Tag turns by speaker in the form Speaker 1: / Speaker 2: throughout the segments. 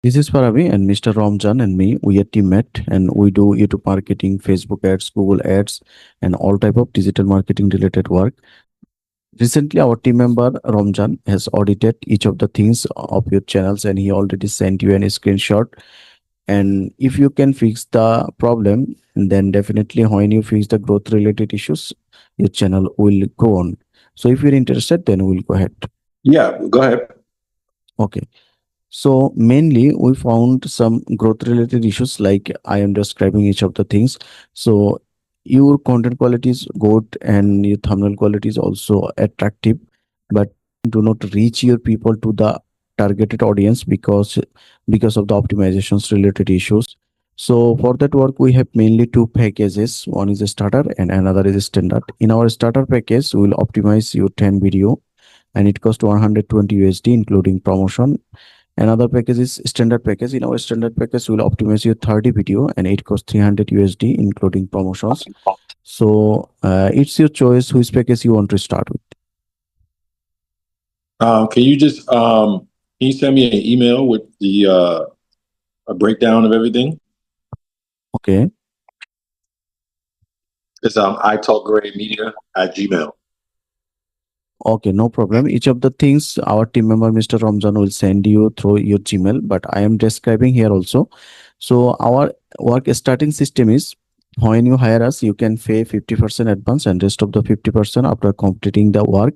Speaker 1: This is Paravi and Mr. Ramjan and me. We are teammate and we do YouTube marketing, Facebook ads, Google ads, and all type of digital marketing related work. Recently, our team member Ramjan has audited each of the things of your channels and he already sent you a screenshot. And if you can fix the problem, then definitely when you fix the growth related issues, your channel will go on. So if you're interested, then we'll go ahead.
Speaker 2: Yeah, go ahead.
Speaker 1: Okay. So mainly we found some growth related issues like I am describing each of the things. So your content quality is good and your thumbnail quality is also attractive, but do not reach your people to the targeted audience because of the optimizations related issues. So for that work, we have mainly two packages. One is a starter and another is a standard. In our starter package, we will optimize your 10 video and it costs 120 USD including promotion. Another package is standard package. In our standard package, we'll optimize your 30 video and it costs 300 USD, including promotions. So it's your choice which package you want to start with.
Speaker 2: Can you just can you send me an email with the a breakdown of everything?
Speaker 1: Okay.
Speaker 2: It's italkgraymedia@gmail.
Speaker 1: Okay, no problem. Each of the things our team member, Mr. Ramjan, will send you through your Gmail, but I am describing here also. So our work starting system is when you hire us, you can pay 50% advance and rest of the 50% after completing the work.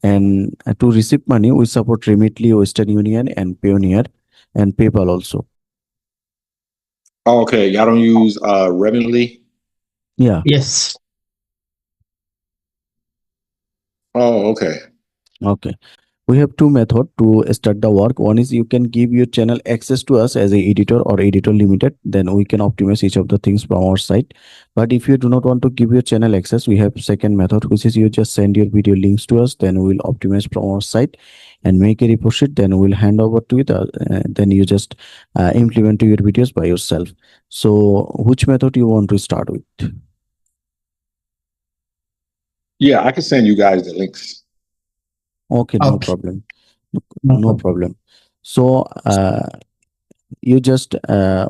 Speaker 1: And to receive money, we support Remitly, Western Union, and Payoneer, and PayPal also.
Speaker 2: Oh, okay. Y'all don't use Remitly?
Speaker 1: Yeah.
Speaker 3: Yes.
Speaker 2: Oh, okay.
Speaker 1: Okay. We have two methods to start the work. One is you can give your channel access to us as a editor or editor limited. Then we can optimize each of the things from our side. But if you do not want to give your channel access, we have second method, which is you just send your video links to us. Then we'll optimize from our side and make a report sheet. Then we'll hand over to it. Then you just implement your videos by yourself. So which method you want to start with?
Speaker 2: Yeah, I can send you guys the links.
Speaker 1: Okay, no
Speaker 3: Okay.
Speaker 1: problem.
Speaker 3: No
Speaker 1: No problem. So you just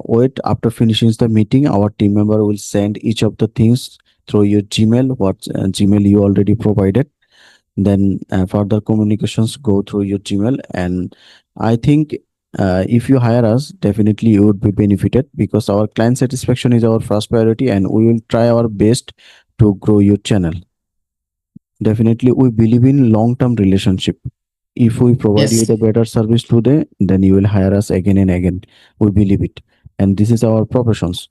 Speaker 1: wait after finishing the meeting. Our team member will send each of the things through your Gmail, what Gmail you already provided. Then further communications go through your Gmail. And I think if you hire us, definitely you would be benefited because our client satisfaction is our first priority and we will try our best to grow your channel. Definitely, we believe in long-term relationship. If we provide you
Speaker 3: Yes.
Speaker 1: the better service today, then you will hire us again and again. We believe it. And this is our professions.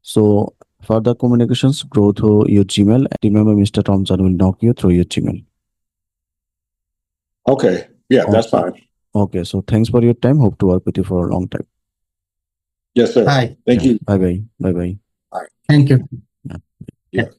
Speaker 1: So further communications grow through your Gmail. Remember, Mr. Thompson will knock you through your Gmail.
Speaker 2: Okay. Yeah, that's
Speaker 1: Okay.
Speaker 2: fine.
Speaker 1: Okay. So thanks for your time. Hope to work with you for a long time.
Speaker 2: Yes, sir.
Speaker 3: Hi.
Speaker 2: Thank you.
Speaker 1: Bye bye. Bye bye.
Speaker 3: Thank you.
Speaker 2: Yeah.